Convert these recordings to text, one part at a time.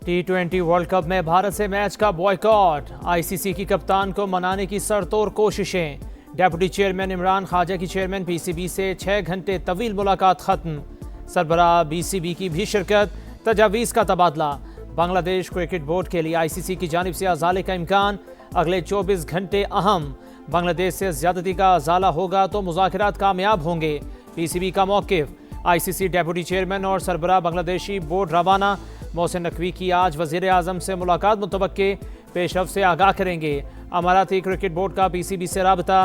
T20 world cup में भारत से match का बॉयकॉट। आईसीसी की कप्तान को मनाने की सरतोड़ कोशिशें। डेप्यूटी चेयरमैन इमरान ख्वाजा की चेयरमैन पीसीबी से 6 घंटे तवील मुलाकात खत्म। सरबराह बीसीबी की भी शिरकत। तजावीज़ का तबादला। बांग्लादेश क्रिकेट बोर्ड के लिए आईसीसी की जानिब से अजाले का इम्कान। अगले 24 घंटे अहम। बांग्लादेश से ज्यादती का अजाला होगा तो मुज़ाकरात कामयाब होंगे। पीसीबी का मौक़िफ़। आईसीसी डेप्यूटी चेयरमैन और सरबराह बांग्लादेशी बोर्ड रवाना। मोहसिन नकवी की आज वज़ीर आज़म से मुलाकात मुतवक्के। पेशरफ से आगाह करेंगे। अमाराती क्रिकेट बोर्ड का पीसीबी से राबता।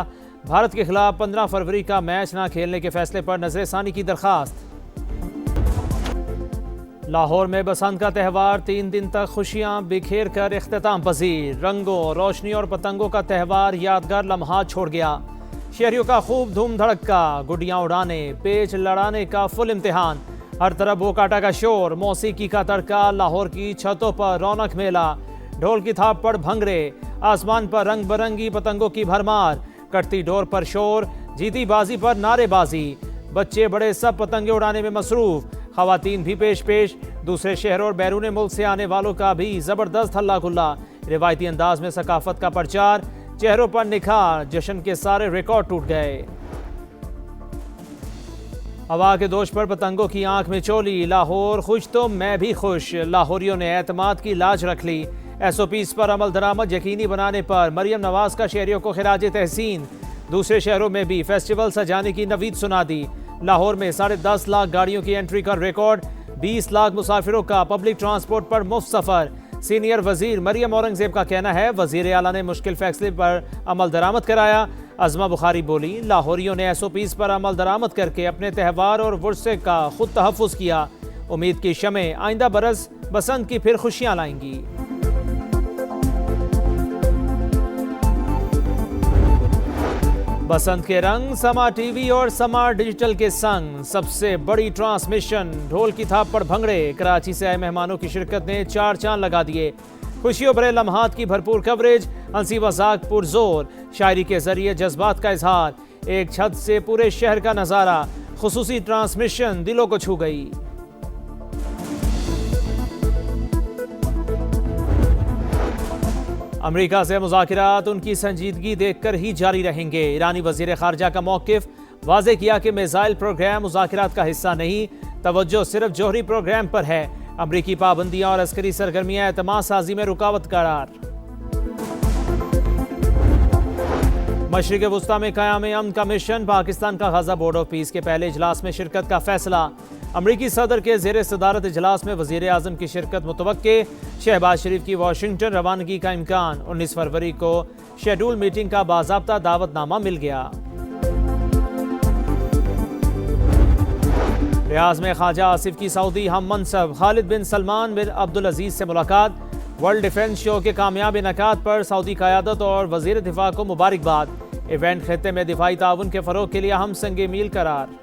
भारत के खिलाफ 15 फरवरी का मैच न खेलने के फैसले पर नज़रसानी की दरख्वास्त। लाहौर में बसंत का त्यौहार 3 दिन तक खुशियां बिखेर कर इख्तिताम पजीर। रंगों, रोशनी और पतंगों का त्यौहार यादगार लम्हात छोड़ गया। शहरियों का खूब धूम धड़का। गुड्डियां उड़ाने, पेच लड़ाने का फुल इम्तिहान। हर तरफ बोकाटा का शोर, मौसीकी का तड़का। लाहौर की छतों पर रौनक मेला। ढोल की थाप पर भंगरे। आसमान पर रंग बिरंगी पतंगों की भरमार। कटती डोर पर शोर, जीती बाजी पर नारेबाजी। बच्चे बड़े सब पतंगे उड़ाने में मसरूफ। खवातीन भी पेश। दूसरे शहरों और बैरून मुल्क से आने वालों का भी जबरदस्त हल्ला गुल्ला। रिवायती अंदाज में सकाफत का प्रचार। चेहरों पर निखार। जश्न के सारे रिकॉर्ड टूट गए। हवा के दोष पर पतंगों की आंख में चोली। लाहौर खुश तो मैं भी खुश। लाहौरियों ने एतमाद की लाज रख ली। एसओपीज पर अमल दरामद यकीनी बनाने पर मरियम नवाज का शहरियों को खिराज तहसीन। दूसरे शहरों में भी फेस्टिवल सजाने की नवीद सुना दी। लाहौर में 10.5 लाख गाड़ियों की एंट्री का रिकॉर्ड। 20 लाख मुसाफिरों का पब्लिक ट्रांसपोर्ट पर मुफ्त सफर। सीनियर वजीर मरियम औरंगजेब का कहना है वजीर आला ने मुश्किल फैसले पर अमल दरामद कराया। अज़मा बुखारी बोली लाहौरियों ने एसओपीज पर अमल दरामद करके अपने त्यौहार और वर्षे का खुद तहफ़्फ़ुज़ किया। उम्मीद की शमें आइंदा बरस बसंत की फिर खुशियां लाएंगी। बसंत के रंग समा टीवी और समा डिजिटल के संग। सबसे बड़ी ट्रांसमिशन। ढोल की थाप पर भंगड़े। कराची से आए मेहमानों की शिरकत ने 4 चांद लगा दिए। खुशियों भरे लम्हात की भरपूर कवरेज। हंसी मजाक पुरजोर। शायरी के जरिए जज्बात का इजहार। एक छत से पूरे शहर का नज़ारा। खुसूसी ट्रांसमिशन दिलों को छू गई। अमेरिका से मुज़ाकरात उनकी संजीदगी देखकर ही जारी रहेंगे। ईरानी वज़ीर ख़ारजा का मौक़िफ़। वाज़े किया कि मिसाइल प्रोग्राम मुज़ाकरात का हिस्सा नहीं। तवज्जो सिर्फ जोहरी प्रोग्राम पर है। अमरीकी पाबंदियां और अस्करी सरगर्मियां एतमाद साजी में रुकावट करार। मशरिक़ वुस्ता में क़याम अमन का मिशन। पाकिस्तान का गज़ा बोर्ड ऑफ पीस के पहले इजलास में शिरकत का फैसला। अमरीकी सदर के ज़ेर सदारत इजलास में वज़ीर आज़म की शिरकत मुतवक्के। शहबाज शरीफ की वाशिंगटन रवानगी का इम्कान। 19 फरवरी को शेड्यूल मीटिंग का बाज़ाब्ता दावतनामा मिल गया। रियाज में ख्वाजा आसिफ की सऊदी हम मनसब खालिद बिन सलमान बिन अब्दुल अजीज से मुलाकात। वर्ल्ड डिफेंस शो के कामयाब इनकाद पर सऊदी क़यादत और वज़ीर दिफा को मुबारकबाद। इवेंट खित्ते में दिफाई ताउन के फ़रोग़ के लिए अहम संगे मील करार।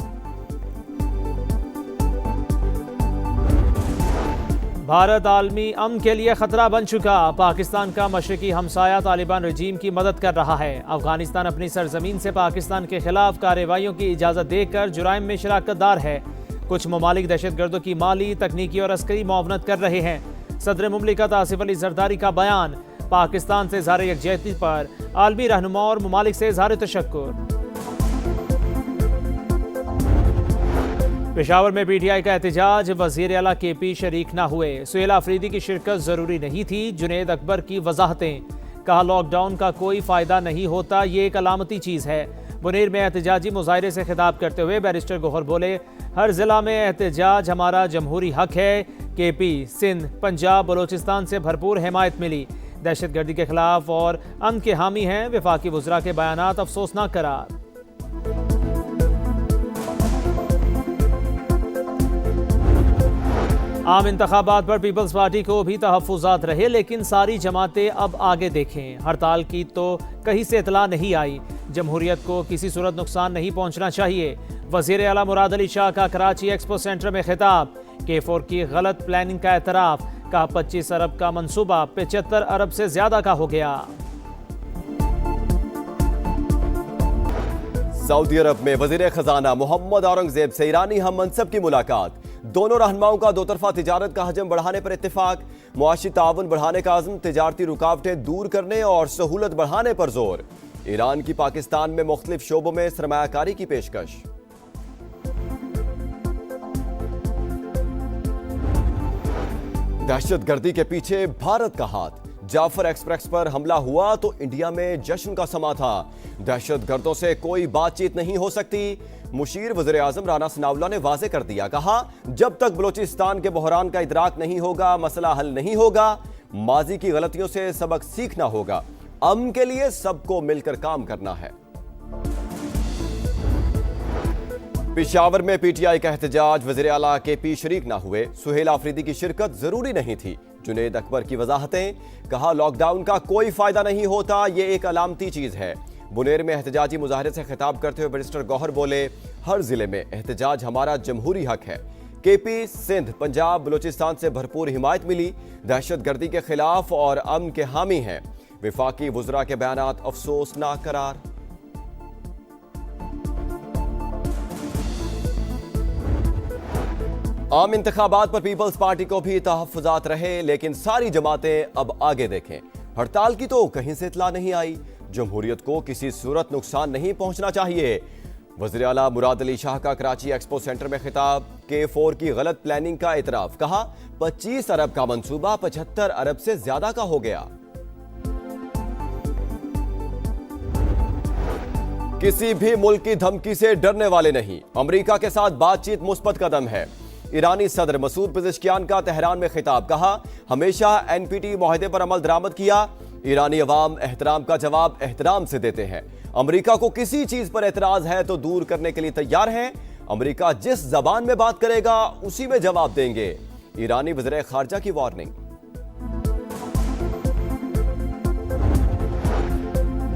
भारत आलमी अमन के लिए खतरा बन चुका। पाकिस्तान का मशरकी हमसाया तालिबान रजीम की मदद कर रहा है। अफगानिस्तान अपनी सरजमीन से पाकिस्तान के खिलाफ कार्रवाइयों की इजाज़त देकर जुराइम में शराकतदार है। कुछ ममालिक दहशतगर्दों की माली, तकनीकी और अस्करी मुआवनत कर रहे हैं। सदर मुमलिकत आसिफ अली जरदारी का बयान। पाकिस्तान से इज़हार यकजहती पर आलमी रहनुमा और ममालिक से इज़हार तशक्कुर। पेशावर में पीटीआई का एहतजाज। वज़ीर आला केपी शरीक न हुए। सुहेल आफरीदी की शिरकत ज़रूरी नहीं थी। जुनेद अकबर की वजाहतें। कहा लॉकडाउन का कोई फ़ायदा नहीं होता, ये एक अलामती चीज़ है। मुनीर में एहतजाजी मुजाहरे से खिताब करते हुए बैरिस्टर गोहर बोले हर ज़िला में एहतजाज हमारा जमहूरी हक है। केपी, सिंध, पंजाब, बलोचिस्तान से भरपूर हिमायत मिली। दहशतगर्दी के खिलाफ और अमन के हामी हैं। वफाकी वज़रा के बयानात अफसोसनाक करार। आम इंतखाबात पर पीपल्स पार्टी को भी तहफ़्फ़ुज़ात रहे, लेकिन सारी जमातें अब आगे देखें। हड़ताल की तो कहीं से इतला नहीं आई। जमहूरियत को किसी सूरत नुकसान नहीं पहुंचना चाहिए। वज़ीर आला मुराद अली शाह का कराची एक्सपो सेंटर में खिताब। K4 की गलत प्लानिंग का एतराफ़। कहा 25 अरब का मंसूबा 75 अरब से ज्यादा का हो गया। सऊदी अरब में वज़ीर ख़ज़ाना मोहम्मद औरंगजेब से ईरानी हम मनसब की मुलाकात। दोनों रहनुमाओं का दो तरफा तिजारत का हजम बढ़ाने पर इत्तेफाक। मुआशी ताउन बढ़ाने का अज़्म, तिजारती रुकावटें दूर करने और सहूलत बढ़ाने पर जोर। ईरान की पाकिस्तान में मुख्तलिफ शोबों में सरमायाकारी की पेशकश। दहशतगर्दी के पीछे भारत का हाथ, जाफर एक्सप्रेस पर हमला हुआ तो इंडिया में जश्न का समा था। दहशतगर्दों से कोई बातचीत नहीं हो सकती, मुशीर वज़ीर आज़म राना सनाउल्लाह ने वाजे कर दिया। कहा, जब तक बलोचिस्तान के बहरान का इदराक नहीं होगा मसला हल नहीं होगा। माजी की गलतियों से सबक सीखना होगा। अमन के लिए सबको मिलकर काम करना है। पेशावर में पीटीआई का एहतजाज, वज़ीर आला केपी शरीक ना हुए। सुहेल आफरीदी की शिरकत जरूरी नहीं थी। जुनेद अकबर की वजाहतें, कहा लॉकडाउन का कोई फायदा नहीं होता, यह एक अलामती चीज है। बुनेर में एहतजाजी मुजाहरे से खिताब करते हुए बैरिस्टर गौहर बोले, हर जिले में एहतजाज हमारा जमहूरी हक है। केपी, सिंध, पंजाब, बलोचिस्तान से भरपूर हिमायत मिली, दहशतगर्दी के खिलाफ और अमन के हामी हैं। विफाकी वुज़रा के बयानात अफसोसनाक करार। आम इंतखाबात पर पीपल्स पार्टी को भी तहफ़्फ़ुज़ात रहे, लेकिन सारी जमातें अब आगे देखें। हड़ताल की तो कहीं से इत्तला नहीं आई। जमहूरियत को किसी सूरत नुकसान नहीं पहुंचना चाहिए। वज़ीर आला मुराद अली शाह का कराची एक्सपो सेंटर में खिताब, K4 की गलत प्लानिंग का इतराफ। कहा, 25 अरब का मंसूबा 75 अरब से ज्यादा का हो गया। किसी भी मुल्क की धमकी से डरने वाले नहीं, अमेरिका के साथ बातचीत मुस्बत कदम है। ईरानी सदर मसूद पेज़ेश्कियान का तेहरान में खिताब। कहा, हमेशा NPT मुआहदे पर अमल दरामद किया। ईरानी अवाम एहतराम का जवाब एहतराम से देते हैं। अमेरिका को किसी चीज पर एतराज है तो दूर करने के लिए तैयार हैं। अमेरिका जिस जबान में बात करेगा उसी में जवाब देंगे। ईरानी वज़ीर खारजा की वार्निंग।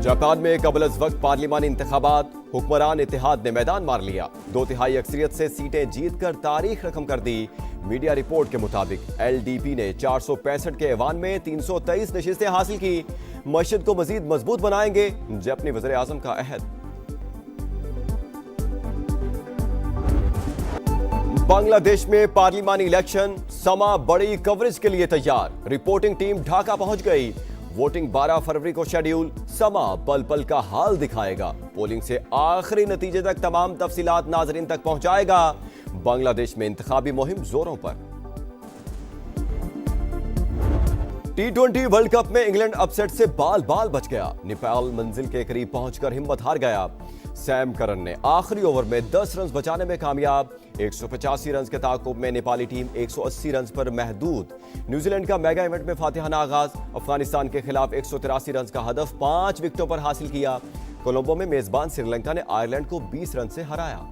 जापान में कबल अज़ वक्त पार्लिमानी इंतखाबात, हुक्मरान इत्तेहाद ने मैदान मार लिया। 2/3 अक्सरियत से सीटें जीतकर तारीख रकम कर दी। मीडिया रिपोर्ट के मुताबिक LDP ने 465 के ऐवान में 323 नशिस्तें हासिल की। मस्जिद को मजीद मजबूत बनाएंगे, अपने वज़ीर आज़म का अहद। बांग्लादेश में पार्लिमानी इलेक्शन, समा बड़ी कवरेज के लिए तैयार। रिपोर्टिंग टीम ढाका पहुंच गई। वोटिंग 12 फरवरी को शेड्यूल। समा पल पल का हाल दिखाएगा। पोलिंग से आखिरी नतीजे तक तमाम तफसीलात नाजरीन तक पहुंचाएगा। बांग्लादेश में इंतखाबी मुहिम जोरों पर। T20 वर्ल्ड कप में इंग्लैंड अपसेट से बाल बाल बच गया। नेपाल मंजिल के करीब पहुंचकर हिम्मत हार गया। सैम करन ने आखिरी ओवर में 10 रन बचाने में कामयाब। 185 रन के ताकुब में नेपाली टीम 180 रन पर महदूद। न्यूजीलैंड का मेगा इवेंट में फातिहाना आगाज। अफगानिस्तान के खिलाफ 183 रन का हदफ 5 विकेटों पर हासिल किया। कोलंबो में मेजबान श्रीलंका ने आयरलैंड को 20 रन से हराया।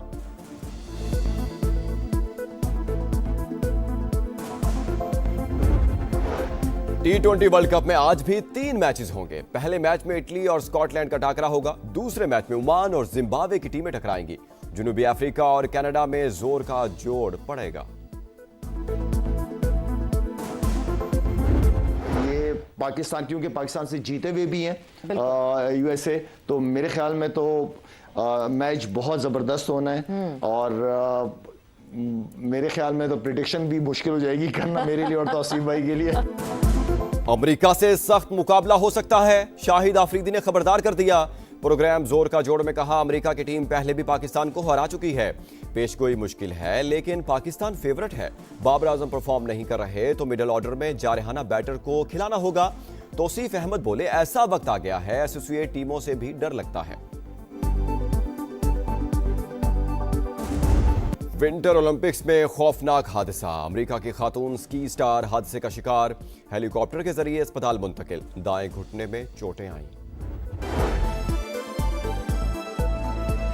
T20 वर्ल्ड कप में आज भी 3 मैचेस होंगे। पहले मैच में इटली और स्कॉटलैंड का टाकरा होगा। दूसरे मैच में ओमान और जिम्बाब्वे की टीमें टकराएंगी। जनूबी अफ्रीका और कनाडा में जोर का जोड़ पड़ेगा। ये पाकिस्तान, क्योंकि पाकिस्तान से जीते हुए भी हैं USA, तो मेरे ख्याल में तो मैच बहुत जबरदस्त होना है। और मेरे ख्याल में तो प्रेडिक्शन भी मुश्किल हो जाएगी करना मेरे लिए और तौसीफ भाई के लिए। अमेरिका से सख्त मुकाबला हो सकता है, शाहिद आफरीदी ने खबरदार कर दिया। प्रोग्राम जोर का जोड़ में कहा, अमेरिका की टीम पहले भी पाकिस्तान को हरा चुकी है। पेशगोई मुश्किल है, लेकिन पाकिस्तान फेवरेट है। बाबर आजम परफॉर्म नहीं कर रहे तो मिडिल ऑर्डर में जारहाना बैटर को खिलाना होगा। तौसीफ अहमद बोले, ऐसा वक्त आ गया है, एसोसिएट टीमों से भी डर लगता है। विंटर ओलंपिक्स में खौफनाक हादसा। अमेरिका की खातून स्की स्टार हादसे का शिकार। हेलीकॉप्टर के जरिए अस्पताल मुंतकिल। दाएं घुटने में चोटें आईं।